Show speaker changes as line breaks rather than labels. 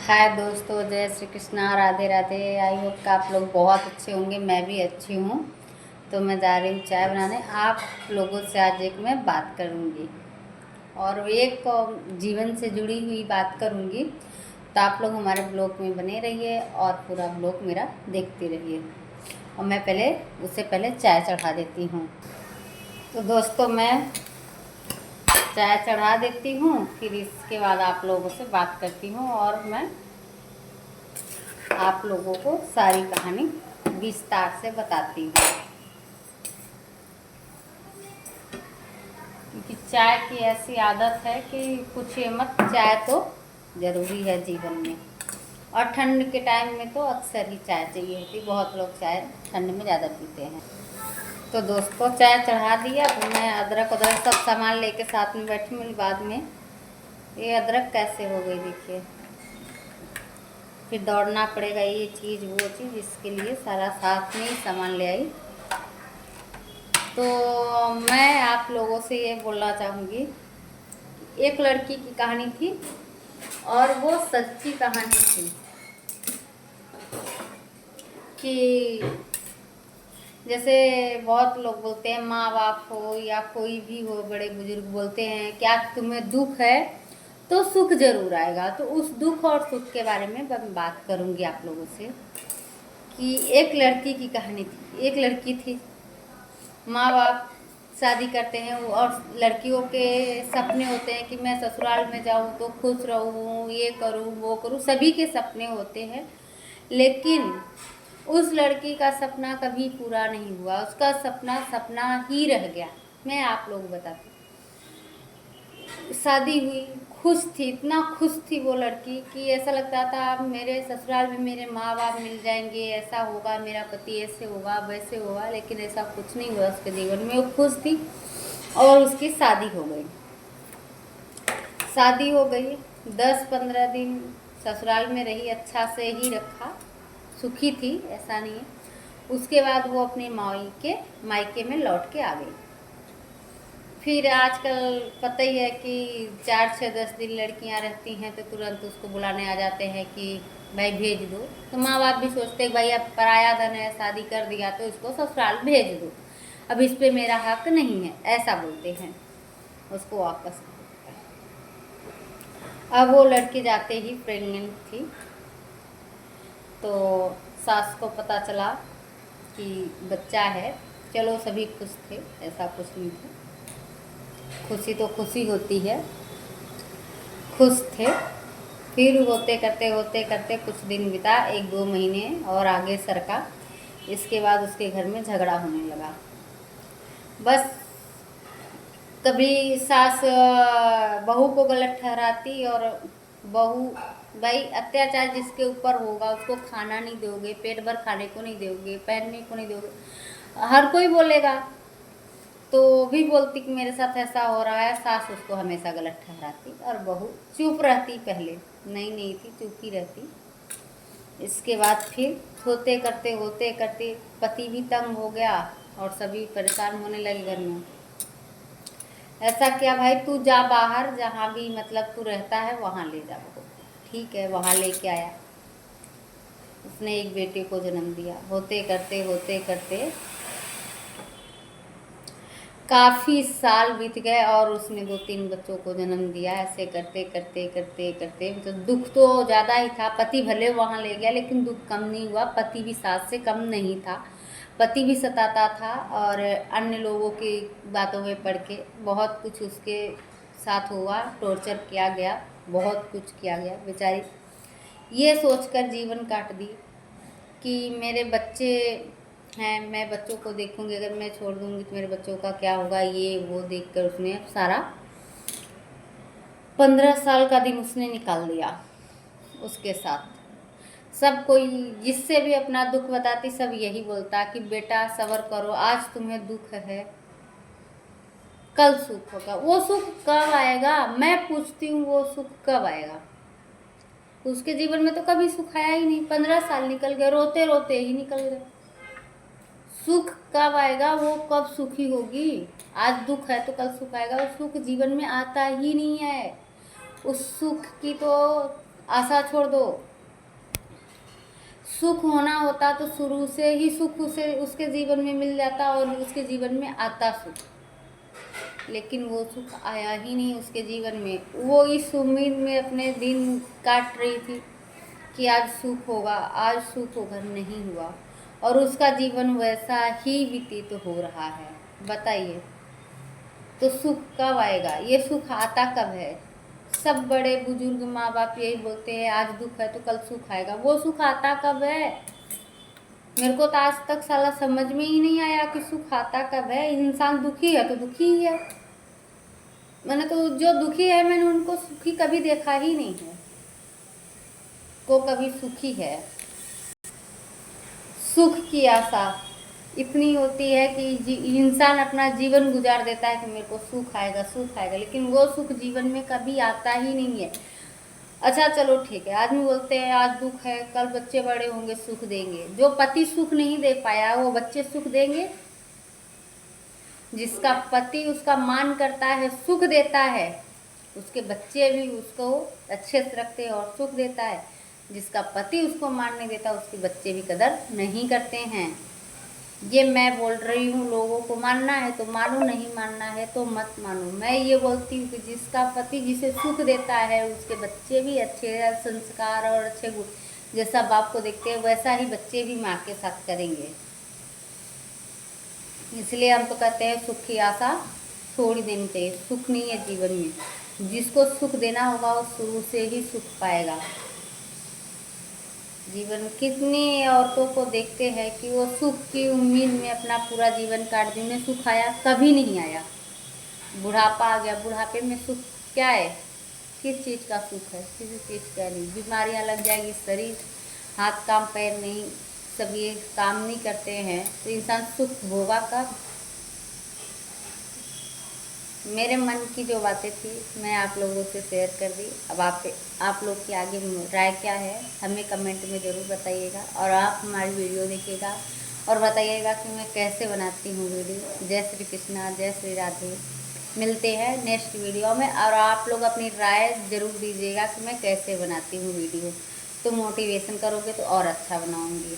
हाय दोस्तों, जय Shri Krishna, Radhe Radhe. I hope कि आप लोग बहुत अच्छे होंगे। मैं भी अच्छी हूँ। तो मैं जा रही हूँ चाय बनाने। आप लोगों से आज एक मैं बात करूँगी और एक जीवन से जुड़ी हुई बात करूँगी। तो आप लोग हमारे ब्लॉग में बने रहिए और पूरा ब्लॉग मेरा देखते रहिए। और मैं उससे पहले चाय चढ़ा देती हूँ। तो दोस्तों, मैं चाय चढ़ा देती हूँ, फिर इसके बाद आप लोगों से बात करती हूँ और मैं आप लोगों को सारी कहानी विस्तार से बताती हूँ। क्योंकि चाय की ऐसी आदत है कि पूछिए मत, चाय तो ज़रूरी है जीवन में। और ठंड के टाइम में तो अक्सर ही चाय चाहिए होती। बहुत लोग चाय ठंड में ज़्यादा पीते हैं। तो दोस्तों, चाय चढ़ा दिया तो मैं अदरक सब सामान लेके साथ में बैठी हूँ। बाद में ये अदरक कैसे हो गई देखिए। फिर दौड़ना पड़ेगा, ये चीज़ वो चीज़, इसके लिए सारा साथ में ही सामान ले आई। तो मैं आप लोगों से ये बोलना चाहूँगी, एक लड़की की कहानी थी और वो सच्ची कहानी थी कि जैसे बहुत लोग बोलते हैं, माँ बाप हो या कोई भी हो, बड़े बुजुर्ग बोलते हैं क्या तुम्हें दुख है तो सुख जरूर आएगा। तो उस दुख और सुख के बारे में मैं बात करूँगी आप लोगों से कि एक लड़की की कहानी थी। एक लड़की थी, माँ बाप शादी करते हैं और लड़कियों के सपने होते हैं कि मैं ससुराल में जाऊँ तो खुश रहूँ, ये करूँ वो करूँ, सभी के सपने होते हैं। लेकिन उस लड़की का सपना कभी पूरा नहीं हुआ। उसका सपना सपना ही रह गया। मैं आप लोग बताती, शादी हुई, खुश थी, इतना खुश थी वो लड़की कि ऐसा लगता था अब मेरे ससुराल में मेरे माँ बाप मिल जाएंगे, ऐसा होगा, मेरा पति ऐसे होगा वैसे होगा। लेकिन ऐसा कुछ नहीं हुआ उसके जीवन में। वो खुश थी और उसकी शादी हो गई। शादी हो गई, 10-15 दिन ससुराल में रही, अच्छा से ही रखा, सुखी थी, ऐसा नहीं है। उसके बाद वो अपने मायके में लौट के आ गई। फिर आजकल पता ही है कि 4-6-10 दिन लड़कियां रहती हैं तो तुरंत उसको बुलाने आ जाते हैं कि भाई भेज दो। तो माँ बाप भी सोचते हैं भाई अब पराया धन है, शादी कर दिया तो इसको ससुराल भेज दो, अब इस पे मेरा हक नहीं है, ऐसा बोलते हैं, उसको वापस। अब वो लड़की जाते ही प्रेग्नेंट थी। तो सास को पता चला कि बच्चा है। चलो सभी खुश थे, ऐसा कुछ नहीं था। खुशी तो खुशी होती है, खुश थे। फिर होते करते कुछ दिन बिता, 1-2 महीने और आगे सरका। इसके बाद उसके घर में झगड़ा होने लगा। बस कभी सास बहू को गलत ठहराती और बहू, भाई अत्याचार जिसके ऊपर होगा उसको खाना नहीं दोगे, पेट भर खाने को नहीं दोगे, पहनने को नहीं दोगे, हर कोई बोलेगा। तो भी बोलती कि मेरे साथ ऐसा हो रहा है। सास उसको हमेशा गलत ठहराती और बहू चुप रहती। पहले नहीं थी, चुप ही रहती। इसके बाद फिर होते करते पति भी तंग हो गया और सभी परेशान होने लगे घर में। ऐसा किया, भाई तू जा बाहर, जहाँ भी मतलब तू रहता है वहाँ ले जा वो। ठीक है, वहाँ लेके आया। उसने एक बेटे को जन्म दिया। होते करते काफ़ी साल बीत गए और उसने 2-3 बच्चों को जन्म दिया। ऐसे करते मतलब दुख तो ज़्यादा ही था। पति भले वहाँ ले गया लेकिन दुख कम नहीं हुआ। पति भी सास से कम नहीं था। पति भी सताता था और अन्य लोगों की बातों में पड़ के बहुत कुछ उसके साथ हुआ। टॉर्चर किया गया, बहुत कुछ किया गया। बेचारी ये सोचकर जीवन काट दी कि मेरे बच्चे हैं, मैं बच्चों को देखूंगी, अगर मैं छोड़ दूंगी तो मेरे बच्चों का क्या होगा, ये वो देखकर उसने सारा 15 साल का दिन उसने निकाल दिया उसके साथ। सब कोई जिससे भी अपना दुख बताती सब यही बोलता कि बेटा सब्र करो, आज तुम्हें दुख है कल सुख होगा। वो सुख कब आएगा, मैं पूछती हूँ, वो सुख कब आएगा? उसके जीवन में तो कभी सुख आया ही नहीं। 15 साल निकल गए, रोते रोते ही निकल गए। सुख कब आएगा, वो कब सुखी होगी? आज दुख है तो कल सुख आएगा? वो सुख जीवन में आता ही नहीं है। उस सुख की तो आशा छोड़ दो। सुख होना होता तो शुरू से ही सुख उसे उसके जीवन में मिल जाता और उसके जीवन में आता सुख, लेकिन वो सुख आया ही नहीं उसके जीवन में। वो इस उम्मीद में अपने दिन काट रही थी कि आज सुख होगा, आज सुख होगा, नहीं हुआ और उसका जीवन वैसा ही व्यतीत हो रहा है। बताइए, तो सुख कब आएगा? ये सुख आता कब है? सब बड़े बुजुर्ग माँ बाप यही बोलते हैं, आज दुख है तो कल सुख आएगा। वो सुख आता कब है? मेरे को तो आज तक साला समझ में ही नहीं आया कि सुख आता कब है। इंसान दुखी है तो दुखी ही है। मैंने तो जो दुखी है मैंने उनको सुखी कभी देखा ही नहीं है, को कभी सुखी है। सुख की आशा इतनी होती है कि इंसान अपना जीवन गुजार देता है कि मेरे को सुख आएगा सुख आएगा, लेकिन वो सुख जीवन में कभी आता ही नहीं है। अच्छा चलो ठीक है, आदमी बोलते हैं आज दुख है, कल बच्चे बड़े होंगे सुख देंगे। जो पति सुख नहीं दे पाया वो बच्चे सुख देंगे? जिसका पति उसका मान करता है, सुख देता है, उसके बच्चे भी उसको अच्छे से रखते हैं और सुख देता है। जिसका पति उसको मान नहीं देता उसके बच्चे भी कदर नहीं करते हैं। ये मैं बोल रही हूँ, लोगों को मानना है तो मानो, नहीं मानना है तो मत मानो। मैं ये बोलती हूँ कि जिसका पति जिसे सुख देता है उसके बच्चे भी अच्छे संस्कार और अच्छे गुण, जैसा बाप को देखते हैं वैसा ही बच्चे भी माँ के साथ करेंगे। इसलिए हम तो कहते हैं सुख की आशा छोड़ देनी चाहिए। सुख नहीं है जीवन में, जिसको सुख देना होगा वो शुरू से ही सुख पाएगा। जीवन कितनी औरतों को देखते हैं कि वो सुख की उम्मीद में अपना पूरा जीवन काट दी, उन्हें सुख आया कभी नहीं आया। बुढ़ापा आ गया, बुढ़ापे में सुख क्या है? किस चीज़ का सुख है? किसी चीज़ का नहीं। बीमारियां लग जाएगी, शरीर हाथ काम पैर नहीं, सब ये काम नहीं करते हैं तो इंसान सुख होगा कब? मेरे मन की जो बातें थी मैं आप लोगों से शेयर कर दी। अब आप लोग की आगे राय क्या है हमें कमेंट में ज़रूर बताइएगा, और आप हमारी वीडियो देखिएगा और बताइएगा कि मैं कैसे बनाती हूँ वीडियो। जय श्री कृष्णा, जय श्री राधे। मिलते हैं नेक्स्ट वीडियो में, और आप लोग अपनी राय ज़रूर दीजिएगा कि मैं कैसे बनाती हूँ वीडियो। तो मोटिवेशन करोगे तो और अच्छा बनाऊँगी।